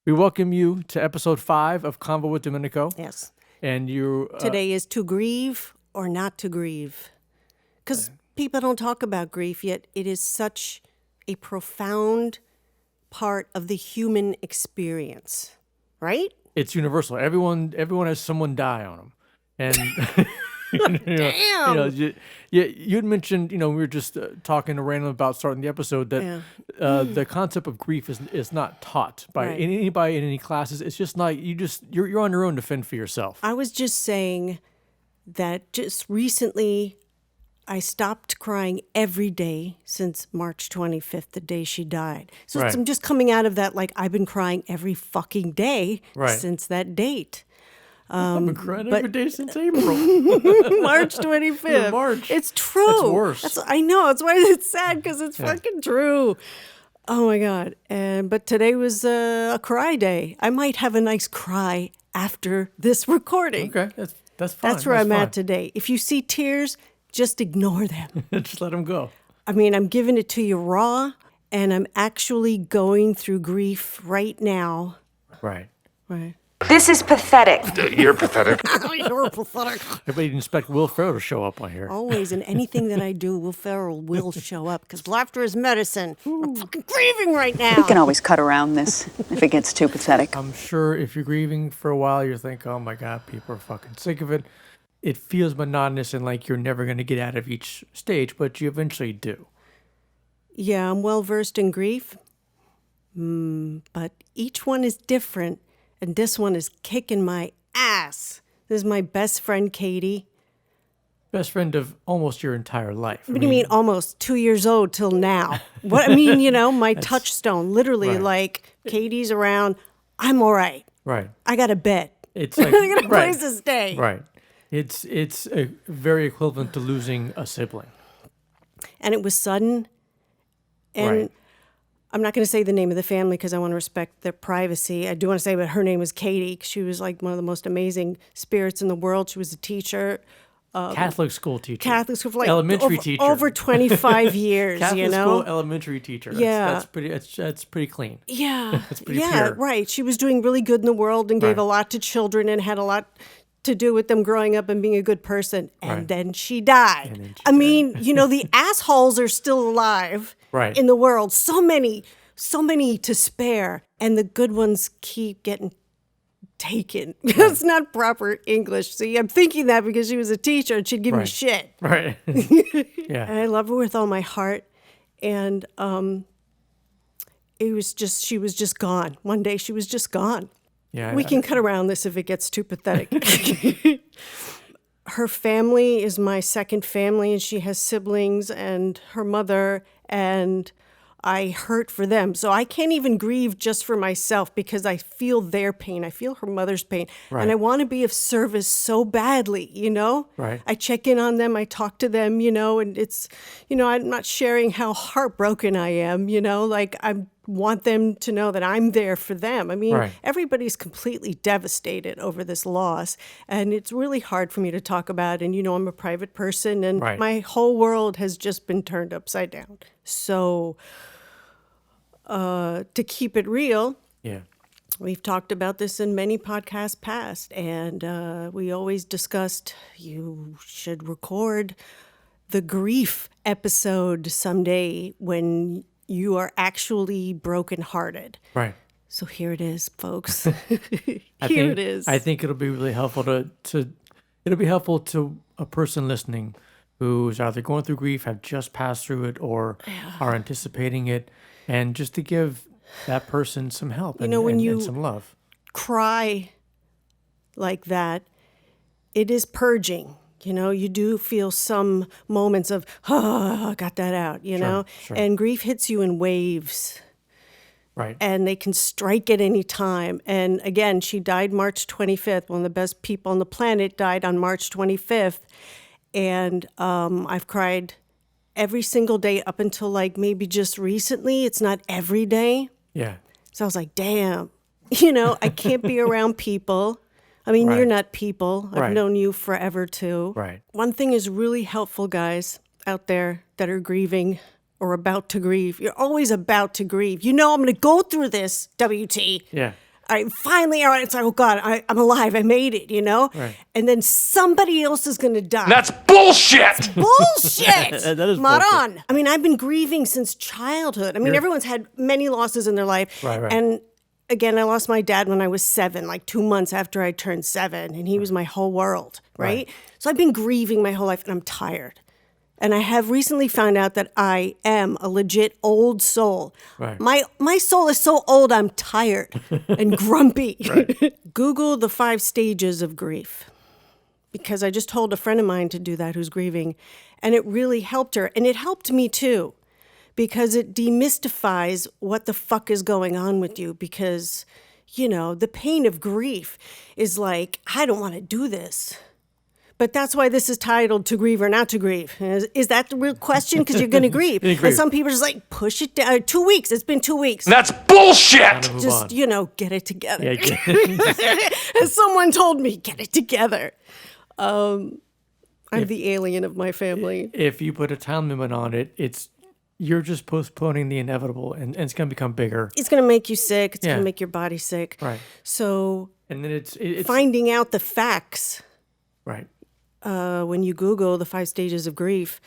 We welcome you to episode 5 of Convo with Dominico. Yes. And you... Today is to grieve or not to grieve. Because people don't talk about grief, yet it is such a profound part of the human experience, right? It's universal. Everyone has someone die on them. And... Damn! You'd mentioned, we were just talking random about starting the episode that the concept of grief is not taught by anybody in any classes. It's just not, you're on your own to fend for yourself. I was just saying that just recently I stopped crying every day since March 25th, the day she died. So I'm just coming out of that like I've been crying every fucking day since that date. I've been crying every day since April. March 25th. March. It's true. That's worse. I know. That's why it's sad, because it's fucking true. Oh, my God. But today was a cry day. I might have a nice cry after this recording. Okay. That's fine. That's where I'm at today. If you see tears, just ignore them. Just let them go. I mean, I'm giving it to you raw, and I'm actually going through grief right now. Right. This is pathetic. You're pathetic. You're pathetic. Everybody didn't expect Will Ferrell to show up on here. Always, in anything that I do, Will Ferrell will show up, because laughter is medicine. I'm fucking grieving right now. We can always cut around this if it gets too pathetic. I'm sure if you're grieving for a while, you're thinking, oh my God, people are fucking sick of it. It feels monotonous and like you're never going to get out of each stage, but you eventually do. Yeah, I'm well versed in grief, but each one is different. And this one is kicking my ass. This is my best friend, Katie. Best friend of almost your entire life. What do you mean almost 2 years old till now? What I mean, my touchstone, literally, like Katie's around, I'm all right. Right. I got a bed. It's like, I got a place to stay. Right. It's very equivalent to losing a sibling. And it was sudden. And I'm not going to say the name of the family because I want to respect their privacy. I do want to say that her name was Katie. She was like one of the most amazing spirits in the world. She was a teacher. Catholic school teacher. Catholic school, like elementary teacher. Over 25 years, Catholic school elementary teacher. That's pretty clean. Yeah. That's pretty pure. Right. She was doing really good in the world and gave a lot to children and had a lot to do with them growing up and being a good person. And then she died. I mean, the assholes are still alive in the world. So many to spare. And the good ones keep getting taken. That's not proper English. See, I'm thinking that because she was a teacher and she'd give me shit. Right. Yeah. And I love her with all my heart. And it was just, she was just gone. One day she was just gone. Yeah, we can cut around this if it gets too pathetic. Her family is my second family, and she has siblings and her mother, and I hurt for them. So I can't even grieve just for myself because I feel their pain. I feel her mother's pain. And I want to be of service so badly, Right. I check in on them. I talk to them, and it's, I'm not sharing how heartbroken I am, like I want them to know that I'm there for them. I mean, everybody's completely devastated over this loss, and it's really hard for me to talk about. And, I'm a private person, and my whole world has just been turned upside down. So to keep it real, we've talked about this in many podcasts past, and we always discussed you should record the grief episode someday when you are actually brokenhearted. Right. So here it is, folks. It is. I think it'll be really helpful to a person listening who's either going through grief, have just passed through it, or are anticipating it, and just to give that person some help and some love. Cry like that, it is purging. You do feel some moments of, I got that out, know? Sure. And grief hits you in waves. Right. And they can strike at any time. And again, she died March 25th. One of the best people on the planet died on March 25th. And I've cried every single day up until like maybe just recently. It's not every day. Yeah. So I was like, damn, I can't be around people. I mean, you're not people. I've known you forever, too. Right. One thing is really helpful, guys, out there that are grieving or about to grieve. You're always about to grieve. I'm going to go through this, WT. Yeah. I finally, all right, it's like, oh God, I'm alive. I made it, you know? Right. And then somebody else is going to die. That's bullshit! Bullshit! That is Maran. I mean, I've been grieving since childhood. I mean, everyone's had many losses in their life. Right. And again, I lost my dad when I was 7, like 2 months after I turned 7, and he was my whole world, right? So I've been grieving my whole life, and I'm tired. And I have recently found out that I am a legit old soul. Right. My soul is so old, I'm tired and grumpy. Google the 5 stages of grief. Because I just told a friend of mine to do that who's grieving, and it really helped her. And it helped me too, because it demystifies what the fuck is going on with you. Because, you know, the pain of grief is like, I don't want to do this. But that's why this is titled To Grieve or Not to Grieve. Is that the real question? Because you're going to grieve. And some people are just like, push it down. 2 weeks. It's been 2 weeks. That's bullshit! Just, you know, get it together. Yeah, As someone told me, get it together. I'm the alien of my family. if you put a time limit on it, you're just postponing the inevitable, and it's going to become bigger. It's going to make you sick. It's going Yeah. to make your body sick. Right. So And then it's finding out the facts right. when you Google the 5 stages of grief,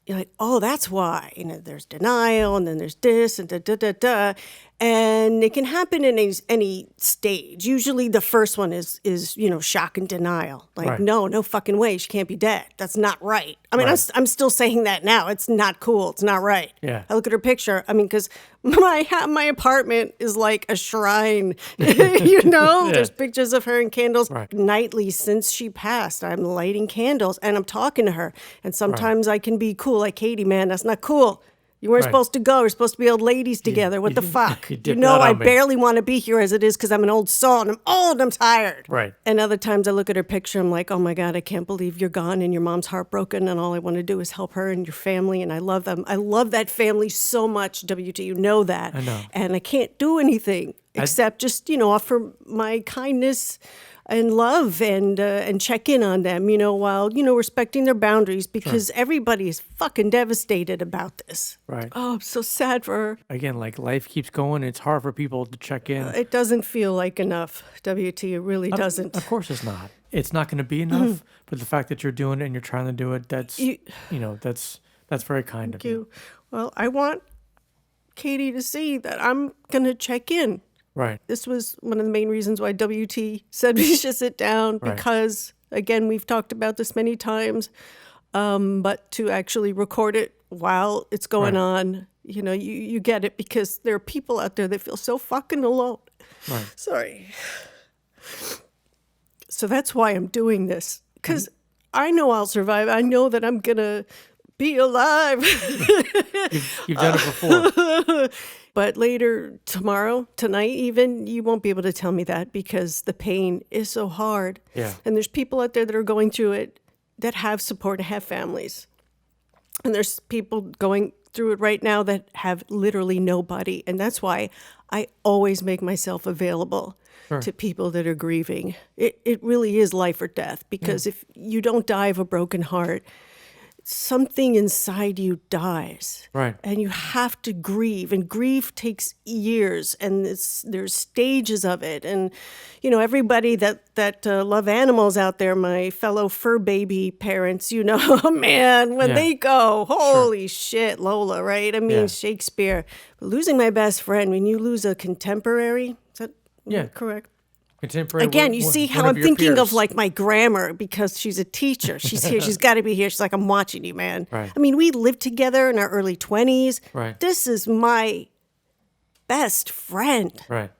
you're like, oh, that's why. You know, there's denial, and then there's this, and da. And it can happen in any stage. Usually the first one is you know, shock and denial. Like, Right. no fucking way, she can't be dead. That's not right. I mean, Right. I'm still saying that now. It's not cool. It's not right. Yeah. I look at her picture. I mean, because my apartment is like a shrine. You know, Yeah. there's pictures of her and candles Right. nightly since she passed. I'm lighting candles and I'm talking to her. And sometimes I can be cool, like Katie, man, that's not cool. You weren't Right. supposed to go. We're supposed to be old ladies together. What the fuck? you You dipped know, out I on me. barely want to be here as it is because I'm an old soul and I'm old. I'm tired. Right. And other times I look at her picture. I'm like, oh my God, I can't believe you're gone and your mom's heartbroken. And all I want to do is help her and your family. And I love them. I love that family so much. WT, you know that. I know. And I can't do anything except just, you know, offer my kindness and love and check in on them, you know, while, you know, respecting their boundaries because everybody is fucking devastated about this. Right. Oh, I'm so sad for her. Again, like life keeps going. It's hard for people to check in. It doesn't feel like enough, WT. It really doesn't. Of course it's not. It's not going to be enough. But the fact that you're doing it and you're trying to do it, that's, you know, that's very kind of you. Well, I want Katie to see that I'm going to check in. Right. This was one of the main reasons why WT said we should sit down Right. because, again, we've talked about this many times, but to actually record it while it's going on, you know, you get it because there are people out there that feel so fucking alone. Right. Sorry. So that's why I'm doing this because I know I'll survive. I know that I'm going to be alive. You've done it before. But later, tomorrow, tonight even, you won't be able to tell me that because the pain is so hard. Yeah. And there's people out there that are going through it that have support, have families. And there's people going through it right now that have literally nobody. And that's why I always make myself available to people that are grieving. It really is life or death because if you don't die of a broken heart, something inside you dies. Right. And you have to grieve. And grief takes years. And there's stages of it. And, you know, everybody that love animals out there, my fellow fur baby parents, you know, man, when they go, holy shit, Lola, right? I mean, Shakespeare. But losing my best friend, when you lose a contemporary, is that correct? Contemporary. Again, you see how I'm thinking of like my grammar because she's a teacher. She's here. She's got to be here. She's like, I'm watching you, man. Right. I mean, we lived together in our early 20s. Right. This is my best friend. Right.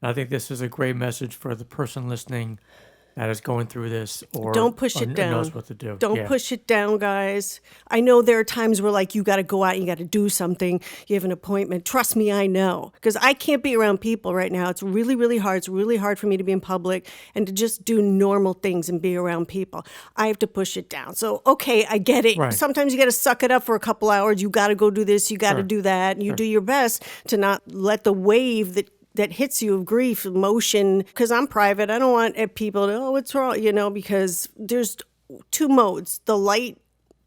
I think this is a great message for the person listening that is going through this or Don't push it down. knows what to do. Don't push it down, guys. I know there are times where like you got to go out and you got to do something. You have an appointment. Trust me, I know. Because I can't be around people right now. It's really, really hard. It's really hard for me to be in public and to just do normal things and be around people. I have to push it down. So, okay, I get it. Right. Sometimes you got to suck it up for a couple hours. You got to go do this. You got to do that. And you do your best to not let the wave that hits you of grief, emotion, because I'm private. I don't want people to, oh, what's wrong? You know, because there's 2 modes. The light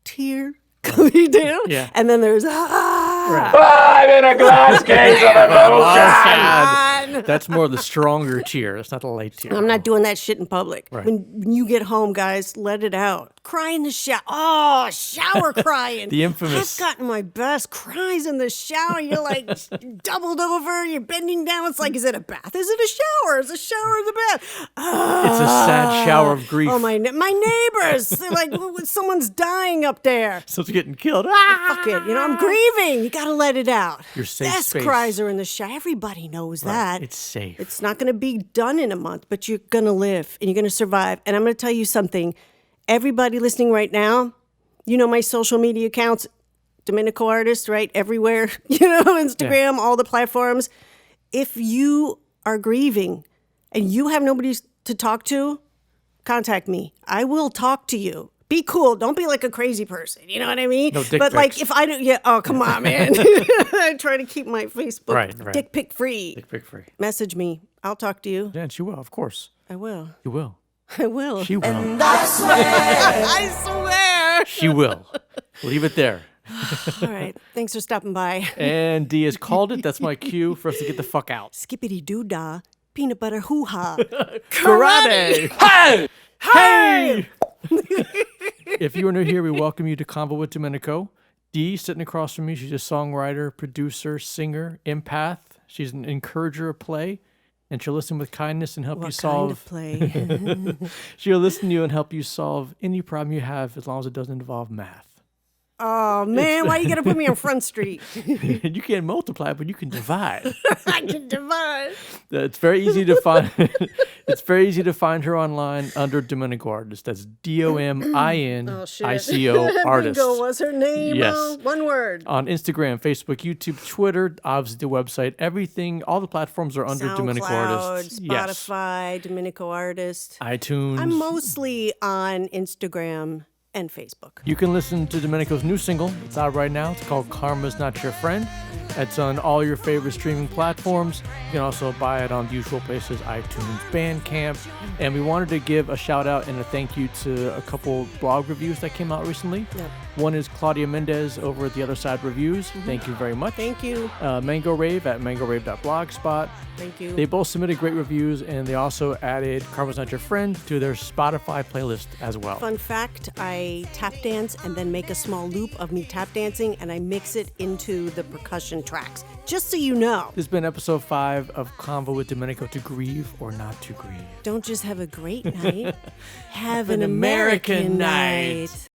tear coming down, and then there's, I'm in a glass case of emotion! on. That's more the stronger tear. It's not the light tear. I'm not doing that shit in public. Right. When you get home, guys, let it out. Cry in the shower. Oh, shower crying. The infamous. I've gotten my best cries in the shower. You're like doubled over. You're bending down. It's like, is it a bath? Is it a shower? Is a shower in the bath? It's a sad shower of grief. Oh, my neighbors. They're like, someone's dying up there. Someone's getting killed. Fuck it. I'm grieving. You got to let it out. Your safe Best space. cries are in the shower. Everybody knows that. It's safe. It's not going to be done in a month, but you're going to live and you're going to survive. And I'm going to tell you something. Everybody listening right now, you know my social media accounts, DominicoArtist, right? Everywhere, Instagram, all the platforms. If you are grieving and you have nobody to talk to, contact me. I will talk to you. Be cool. Don't be like a crazy person. You know what I mean? No dick but pics. like if I don't, oh, come on, man. I try to keep my Facebook Right. dick pic free. Dick pic free. Message me. I'll talk to you. Yeah, she will, of course. I will. You will. I will. She will. I swear. She will. Leave it there. All right. Thanks for stopping by. And D has called it. That's my cue for us to get the fuck out. Skippity doo dah. Peanut butter hoo ha. Karate! Hey! Hey! If you are new here, we welcome you to Convo with Dominico. D, sitting across from me, she's a songwriter, producer, singer, empath. She's an encourager of play, and she'll listen with kindness and help you What solve. kind of play? She'll listen to you and help you solve any problem you have, as long as it doesn't involve math. Oh, man. Why you got to put me on Front Street? You can't multiply, but you can divide. I can divide. It's very easy to find. It's very easy to find her online under Dominico Artist. That's DOMINICO Artist. Bingo was her name. Yes. Oh, one word. On Instagram, Facebook, YouTube, Twitter, obviously the website, everything, all the platforms are under Dominico Artist. Spotify, Dominico Artist. iTunes. I'm mostly on Instagram and Facebook. You can listen to Domenico's new single. It's out right now. It's called Karma's Not Your Friend. It's on all your favorite streaming platforms. You can also buy it on the usual places, iTunes, Bandcamp. And we wanted to give a shout out and a thank you to a couple blog reviews that came out recently. Yep. One is Claudia Mendez over at The Other Side Reviews. Thank you very much. Thank you. Mango Rave at mangorave.blogspot. Thank you. They both submitted great reviews, and they also added Karma's Not Your Friend to their Spotify playlist as well. Fun fact, I tap dance and then make a small loop of me tap dancing and I mix it into the percussion tracks. Just so you know. This has been episode 5 of Convo with Dominico. To grieve or not to grieve. Don't just have a great night. Have an American night.